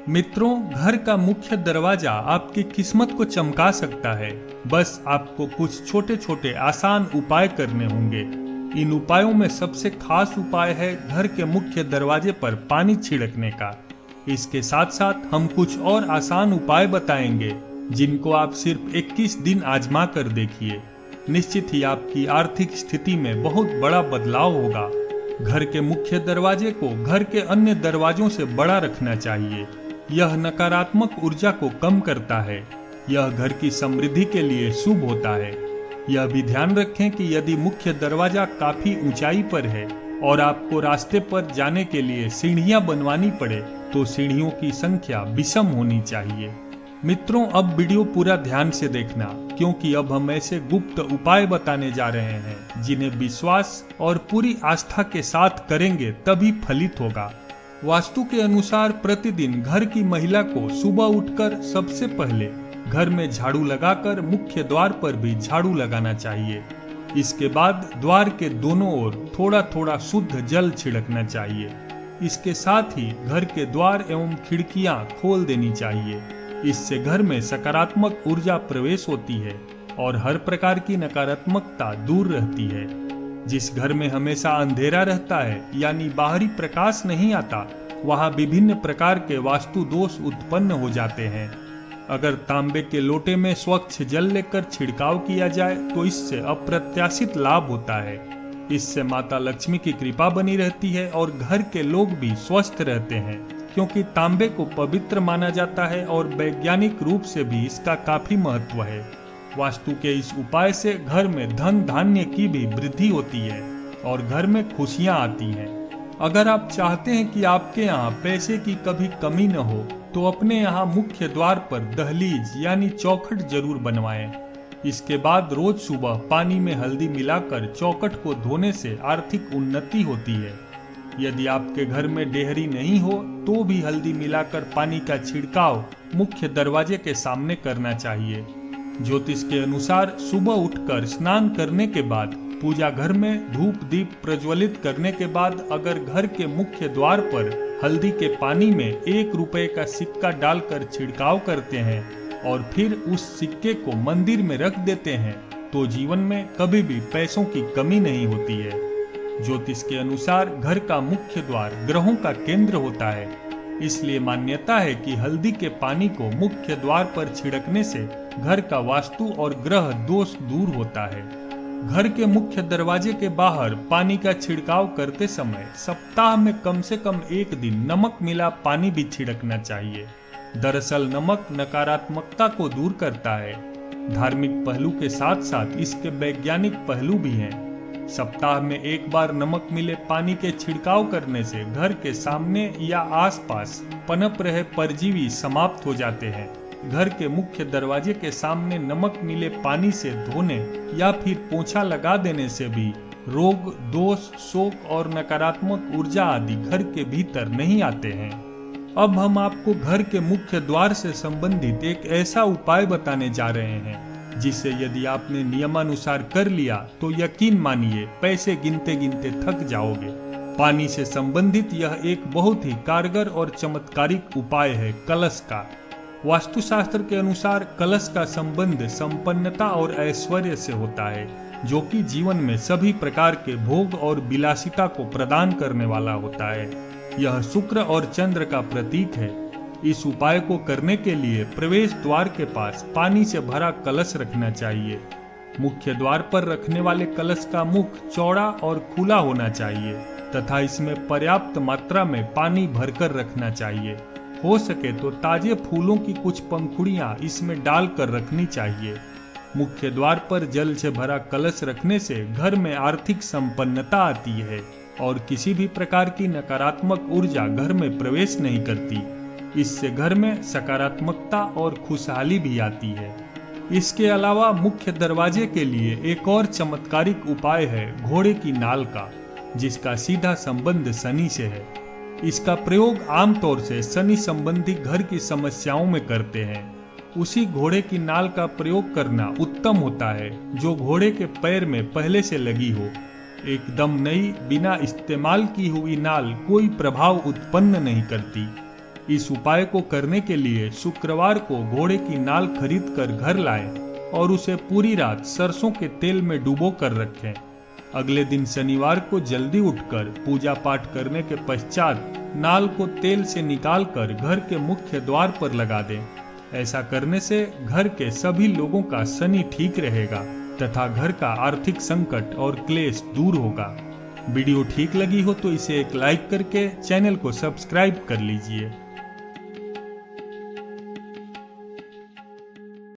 मित्रों, घर का मुख्य दरवाजा आपकी किस्मत को चमका सकता है। बस आपको कुछ छोटे छोटे आसान उपाय करने होंगे। इन उपायों में सबसे खास उपाय है घर के मुख्य दरवाजे पर पानी छिड़कने का। इसके साथ साथ हम कुछ और आसान उपाय बताएंगे जिनको आप सिर्फ 21 दिन आजमा कर देखिए। निश्चित ही आपकी आर्थिक स्थिति में बहुत बड़ा बदलाव होगा। घर के मुख्य दरवाजे को घर के अन्य दरवाजों से बड़ा रखना चाहिए। यह नकारात्मक ऊर्जा को कम करता है। यह घर की समृद्धि के लिए शुभ होता है। यह भी ध्यान रखें कि यदि मुख्य दरवाजा काफी ऊंचाई पर है और आपको रास्ते पर जाने के लिए सीढ़ियां बनवानी पड़े तो सीढ़ियों की संख्या विषम होनी चाहिए। मित्रों, अब वीडियो पूरा ध्यान से देखना, क्योंकि अब हम ऐसे गुप्त उपाय बताने जा रहे हैं जिन्हें विश्वास और पूरी आस्था के साथ करेंगे तभी फलित होगा। वास्तु के अनुसार प्रतिदिन घर की महिला को सुबह उठकर सबसे पहले घर में झाड़ू लगाकर मुख्य द्वार पर भी झाड़ू लगाना चाहिए। इसके बाद द्वार के दोनों ओर थोड़ा थोड़ा शुद्ध जल छिड़कना चाहिए। इसके साथ ही घर के द्वार एवं खिड़कियां खोल देनी चाहिए। इससे घर में सकारात्मक ऊर्जा प्रवेश होती है और हर प्रकार की नकारात्मकता दूर रहती है। जिस घर में हमेशा अंधेरा रहता है यानी बाहरी प्रकाश नहीं आता, वहां विभिन्न प्रकार के वास्तु दोष उत्पन्न हो जाते हैं। अगर तांबे के लोटे में स्वच्छ जल लेकर छिड़काव किया जाए तो इससे अप्रत्याशित लाभ होता है। इससे माता लक्ष्मी की कृपा बनी रहती है और घर के लोग भी स्वस्थ रहते हैं, क्योंकि तांबे को पवित्र माना जाता है और वैज्ञानिक रूप से भी इसका काफी महत्व है। वास्तु के इस उपाय से घर में धन धान्य की भी वृद्धि होती है और घर में खुशियां आती हैं। अगर आप चाहते हैं कि आपके यहाँ पैसे की कभी कमी न हो तो अपने यहाँ मुख्य द्वार पर दहलीज यानी चौखट जरूर बनवाएं। इसके बाद रोज सुबह पानी में हल्दी मिलाकर चौखट को धोने से आर्थिक उन्नति होती है। यदि आपके घर में डेहरी नहीं हो तो भी हल्दी मिलाकर पानी का छिड़काव मुख्य दरवाजे के सामने करना चाहिए। ज्योतिष के अनुसार सुबह उठकर स्नान करने के बाद पूजा घर में धूप दीप प्रज्वलित करने के बाद अगर घर के मुख्य द्वार पर हल्दी के पानी में 1 रुपए का सिक्का डालकर छिड़काव करते हैं और फिर उस सिक्के को मंदिर में रख देते हैं तो जीवन में कभी भी पैसों की कमी नहीं होती है। ज्योतिष के अनुसार घर का मुख्य द्वार ग्रहों का केंद्र होता है, इसलिए मान्यता है कि हल्दी के पानी को मुख्य द्वार पर छिड़कने से घर का वास्तु और ग्रह दोष दूर होता है। घर के मुख्य दरवाजे के बाहर पानी का छिड़काव करते समय सप्ताह में कम से कम 1 दिन नमक मिला पानी भी छिड़कना चाहिए। दरअसल नमक नकारात्मकता को दूर करता है। धार्मिक पहलू के साथ साथ इसके वैज्ञानिक पहलू भी हैं। सप्ताह में 1 बार नमक मिले पानी के छिड़काव करने से घर के सामने या आसपास पनप रहे परजीवी समाप्त हो जाते हैं। घर के मुख्य दरवाजे के सामने नमक मिले पानी से धोने या फिर पोंछा लगा देने से भी रोग, दोष, शोक और नकारात्मक ऊर्जा आदि घर के भीतर नहीं आते हैं। अब हम आपको घर के मुख्य द्वार से संबंधित एक ऐसा उपाय बताने जा रहे हैं जिसे यदि आपने नियमानुसार कर लिया तो यकीन मानिए पैसे गिनते गिनते थक जाओगे। पानी से संबंधित यह एक बहुत ही कारगर और चमत्कारिक उपाय है कलश का। वास्तुशास्त्र के अनुसार कलश का संबंध संपन्नता और ऐश्वर्य से होता है, जो कि जीवन में सभी प्रकार के भोग और विलासिता को प्रदान करने वाला होता है। यह शुक्र और चंद्र का प्रतीक है। इस उपाय को करने के लिए प्रवेश द्वार के पास पानी से भरा कलश रखना चाहिए। मुख्य द्वार पर रखने वाले कलश का मुख चौड़ा और खुला होना चाहिए तथा इसमें पर्याप्त मात्रा में पानी भरकर रखना चाहिए। हो सके तो ताजे फूलों की कुछ पंखुड़ियां इसमें डालकर रखनी चाहिए। मुख्य द्वार पर जल से भरा कलश रखने से घर में आर्थिक संपन्नता आती है और किसी भी प्रकार की नकारात्मक ऊर्जा घर में प्रवेश नहीं करती। इससे घर में सकारात्मकता और खुशहाली भी आती है। इसके अलावा मुख्य दरवाजे के लिए एक और चमत्कारिक उपाय है घोड़े की नाल का, जिसका सीधा संबंध शनि से है। इसका प्रयोग आमतौर से शनि संबंधी घर की समस्याओं में करते हैं। उसी घोड़े की नाल का प्रयोग करना उत्तम होता है जो घोड़े के पैर में पहले से लगी हो। एकदम नई बिना इस्तेमाल की हुई नाल कोई प्रभाव उत्पन्न नहीं करती। इस उपाय को करने के लिए शुक्रवार को घोड़े की नाल खरीद कर घर लाएं और उसे पूरी रात सरसों के तेल में डुबो कर रखें। अगले दिन शनिवार को जल्दी उठकर पूजा पाठ करने के पश्चात नाल को तेल से निकालकर घर के मुख्य द्वार पर लगा दें। ऐसा करने से घर के सभी लोगों का शनि ठीक रहेगा तथा घर का आर्थिक संकट और क्लेश दूर होगा। वीडियो ठीक लगी हो तो इसे एक लाइक करके चैनल को सब्सक्राइब कर लीजिए।